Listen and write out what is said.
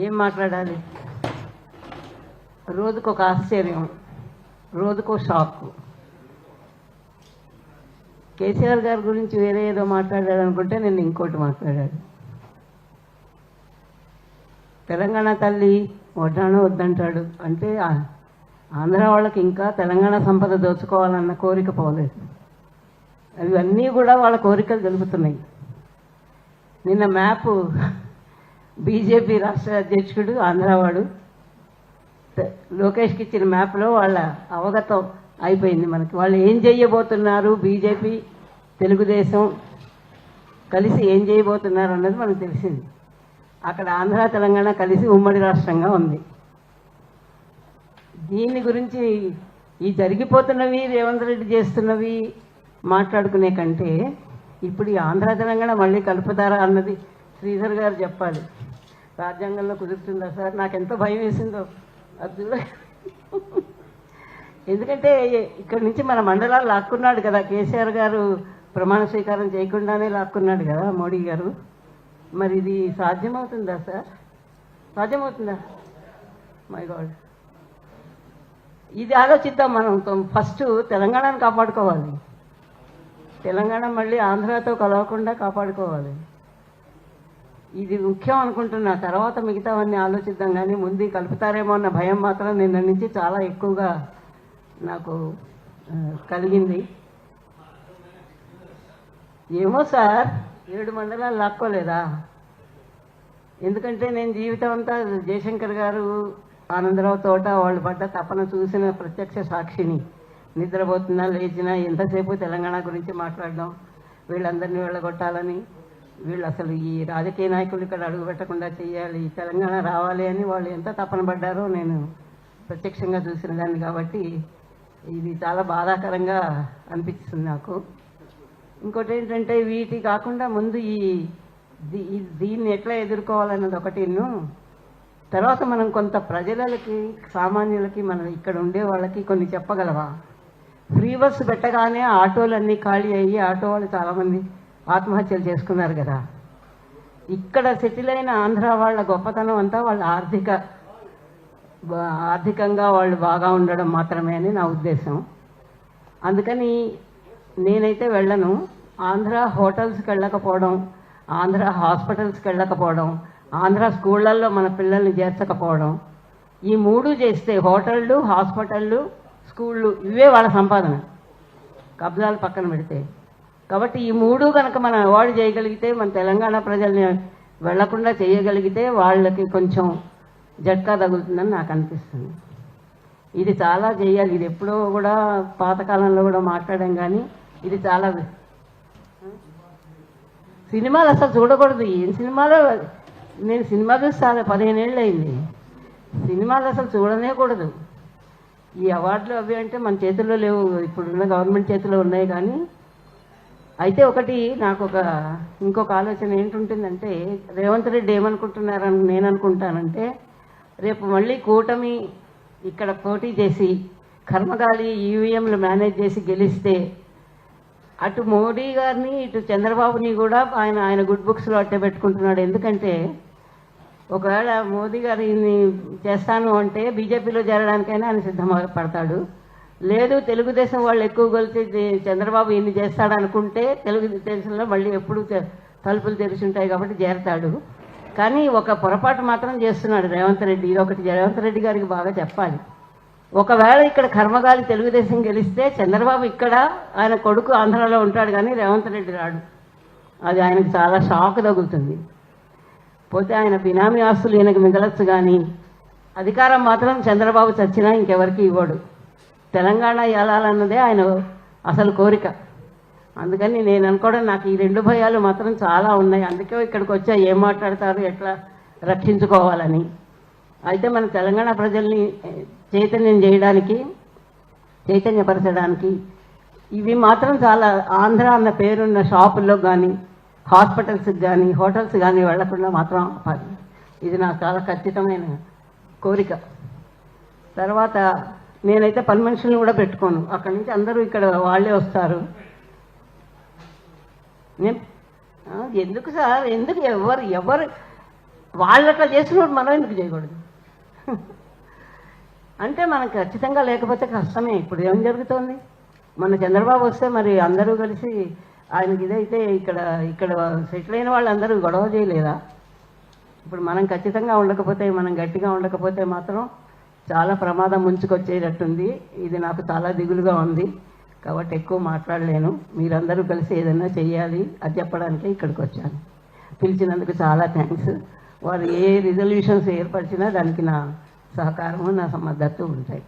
ఏం మాట్లాడాలి? రోజుకొక ఆశ్చర్యం, రోజుకో షాక్. కేసీఆర్ గారి గురించి వేరే ఏదో మాట్లాడాడు అనుకుంటే నేను ఇంకోటి మాట్లాడాడు. తెలంగాణ తల్లి వడ్డాణం వద్దంటాడు అంటే ఆంధ్ర వాళ్ళకి ఇంకా తెలంగాణ సంపద దోచుకోవాలన్న కోరిక పోలేదు. అవన్నీ కూడా వాళ్ళ కోరికలు తెలుపుతున్నాయి. నిన్న మ్యాప్ బీజేపీ రాష్ట్ర అధ్యక్షుడు ఆంధ్రవాడు లోకేష్కి ఇచ్చిన మ్యాప్లో వాళ్ళ అవగతం అయిపోయింది మనకి. వాళ్ళు ఏం చేయబోతున్నారు, బీజేపీ తెలుగుదేశం కలిసి ఏం చేయబోతున్నారు అన్నది మనకు తెలిసింది. అక్కడ ఆంధ్ర తెలంగాణ కలిసి ఉమ్మడి రాష్ట్రంగా ఉంది. దీని గురించి ఈ జరిగిపోతున్నవి రేవంత్ రెడ్డి చేస్తున్నవి మాట్లాడుకునే కంటే ఇప్పుడు ఈ ఆంధ్ర తెలంగాణ మళ్ళీ కలుపుతారా అన్నది శ్రీధర్ గారు చెప్పాలి. రాజ్యాంగంలో కుదురుతుందా సార్? నాకు ఎంతో భయం వేసిందో అది. ఎందుకంటే ఇక్కడి నుంచి మన మండలాలు లాక్కున్నాడు కదా కేసీఆర్ గారు, ప్రమాణ స్వీకారం చేయకుండానే లాక్కున్నాడు కదా మోడీ గారు. మరి ఇది సాధ్యమవుతుందా సార్? సాధ్యమవుతుందా? మై గాడ్, ఇది ఆలోచిద్దాం మనం. ఫస్ట్ తెలంగాణను కాపాడుకోవాలి. తెలంగాణ మళ్ళీ ఆంధ్రాతో కలవకుండా కాపాడుకోవాలి. ఇది ముఖ్యం అనుకుంటున్నా. తర్వాత మిగతావన్నీ ఆలోచిద్దాం. కానీ ముందు కలుపుతారేమో అన్న భయం మాత్రం నిన్న నుంచి చాలా ఎక్కువగా నాకు కలిగింది. ఏమో సార్, 7 మండలాలు లాక్కోలేదా? ఎందుకంటే నేను జీవితం అంతా జయశంకర్ గారు, ఆనందరావు తోట వాళ్ళు పడ్డ తపన చూసిన ప్రత్యక్ష సాక్షిని. నిద్రపోతున్నా లేచినా ఎంతసేపు తెలంగాణ గురించి మాట్లాడడం, వీళ్ళందరినీ వెళ్ళగొట్టాలని, వీళ్ళు అసలు ఈ రాజకీయ నాయకులు ఇక్కడ అడుగు పెట్టకుండా చేయాలి, తెలంగాణ రావాలి అని వాళ్ళు ఎంత తపన పడ్డారో నేను ప్రత్యక్షంగా చూసిన దాన్ని. కాబట్టి ఇది చాలా బాధాకరంగా అనిపిస్తుంది నాకు. ఇంకోటి ఏంటంటే వీటి కాకుండా ముందు దీన్ని ఎట్లా ఎదుర్కోవాలన్నది ఒకటిను. తర్వాత మనం కొంత ప్రజలకి, సామాన్యులకి, మనం ఇక్కడ ఉండే వాళ్ళకి కొన్ని చెప్పగలవా? ఫ్రీ బస్సు పెట్టగానే ఆటోలన్నీ ఖాళీ అయ్యి ఆటో వాళ్ళు చాలామంది ఆత్మహత్యలు చేసుకున్నారు కదా. ఇక్కడ సెటిల్ అయిన ఆంధ్ర వాళ్ళ గొప్పతనం అంతా వాళ్ళ ఆర్థికంగా వాళ్ళు బాగా ఉండడం మాత్రమే అని నా ఉద్దేశం. అందుకని నేనైతే వెళ్ళను. ఆంధ్ర హోటల్స్కి వెళ్ళకపోవడం, ఆంధ్ర హాస్పిటల్స్కి వెళ్ళకపోవడం, ఆంధ్ర స్కూళ్ళల్లో మన పిల్లల్ని చేర్చకపోవడం, ఈ 3 చేస్తే హోటళ్ళు, హాస్పిటళ్ళు, స్కూళ్ళు ఇవే వాళ్ళ సంపాదన, కబ్జాలు పక్కన పెడితే. కాబట్టి ఈ 3 కనుక మనం అవాయిడ్ చేయగలిగితే, మన తెలంగాణ ప్రజల్ని వెళ్లకుండా చేయగలిగితే వాళ్ళకి కొంచెం జట్కా తగులుతుందని నాకు అనిపిస్తుంది. ఇది చాలా చేయాలి. ఇది ఎప్పుడో కూడా పాతకాలంలో కూడా మాట్లాడాం. కానీ ఇది చాలా సినిమాలు అసలు చూడకూడదు. ఏం సినిమాలో నేను సినిమా చూస్తాను, 15 ఏళ్ళు అయింది. సినిమాలు అసలు చూడనే కూడదు. ఈ అవార్డులు అవి అంటే మన చేతుల్లో లేవు, ఇప్పుడున్న గవర్నమెంట్ చేతిలో ఉన్నాయి. కానీ అయితే ఒకటి నాకు ఇంకొక ఆలోచన ఏంటుంటుందంటే, రేవంత్ రెడ్డి ఏమనుకుంటున్నారని నేను అనుకుంటానంటే, రేపు మళ్ళీ కూటమి ఇక్కడ పోటీ చేసి కర్మగాలి ఈవీఎంలు మేనేజ్ చేసి గెలిస్తే అటు మోడీ గారిని ఇటు చంద్రబాబుని కూడా ఆయన గుడ్ బుక్స్లో అట్టే పెట్టుకుంటున్నాడు. ఎందుకంటే ఒకవేళ మోదీ గారు ఇన్ని చేస్తాను అంటే బీజేపీలో చేరడానికైనా ఆయన సిద్ధపడతాడు. లేదు తెలుగుదేశం వాళ్ళు ఎక్కువ కొలిచి చంద్రబాబు ఇన్ని చేస్తాడు అనుకుంటే తెలుగుదేశంలో మళ్ళీ ఎప్పుడు తలుపులు తెరిచి ఉంటాయి కాబట్టి చేరతాడు. కానీ ఒక పొరపాటు మాత్రం చేస్తున్నాడు రేవంత్ రెడ్డి. ఇదొకటి రేవంత్ రెడ్డి గారికి బాగా చెప్పాలి. ఒకవేళ ఇక్కడ కర్మగాలి తెలుగుదేశం గెలిస్తే చంద్రబాబు ఇక్కడ, ఆయన కొడుకు ఆంధ్రాలో ఉంటాడు, కానీ రేవంత్ రెడ్డి రాడు. అది ఆయనకు చాలా షాక్ తగులుతుంది. పోతే ఆయన బినామీ ఆస్తులు ఈయనకు మిగలచ్చు, కానీ అధికారం మాత్రం చంద్రబాబు చచ్చినా ఇంకెవరికి ఇవ్వడు. తెలంగాణ ఏలాలన్నదే ఆయన అసలు కోరిక. అందుకని నేను అనుకోవడం, నాకు ఈ 2 భయాలు మాత్రం చాలా ఉన్నాయి. అందుకే ఇక్కడికి వచ్చా, ఏం మాట్లాడతారు, ఎట్లా రక్షించుకోవాలని. అయితే మన తెలంగాణ ప్రజల్ని చైతన్యపరచడానికి ఇవి మాత్రం చాలా, ఆంధ్ర అన్న పేరున్న షాపుల్లో కానీ, హాస్పిటల్స్కి కానీ, హోటల్స్ కానీ వెళ్లకుండా మాత్రం ఆపాలి. ఇది నాకు చాలా ఖచ్చితమైన కోరిక. తర్వాత నేనైతే పని మనుషులను కూడా పెట్టుకోను. అక్కడి నుంచి అందరూ ఇక్కడ వాళ్ళే వస్తారు. ఎందుకు సార్, ఎందుకు ఎవరు వాళ్ళు అట్లా చేసినప్పుడు మనం ఎందుకు చేయకూడదు? అంటే మనకు ఖచ్చితంగా లేకపోతే కష్టమే. ఇప్పుడు ఏం జరుగుతోంది? మన చంద్రబాబు వస్తే మరి అందరూ కలిసి ఆయనకి ఇదైతే ఇక్కడ ఇక్కడ సెటిల్ అయిన వాళ్ళందరూ గొడవ చేయలేదా? ఇప్పుడు మనం ఖచ్చితంగా ఉండకపోతే, మనం గట్టిగా ఉండకపోతే మాత్రం చాలా ప్రమాదం ముంచుకొచ్చేటట్టుంది. ఇది నాకు చాలా దిగులుగా ఉంది. కాబట్టి ఎక్కువ మాట్లాడలేను. మీరందరూ కలిసి ఏదైనా చెయ్యాలి అది చెప్పడానికే ఇక్కడికి వచ్చాను. పిలిచినందుకు చాలా థ్యాంక్స్. వారు ఏ రిజల్యూషన్స్ ఏర్పరిచినా దానికి నా సహకారము, నా మద్దతు ఉంటాయి.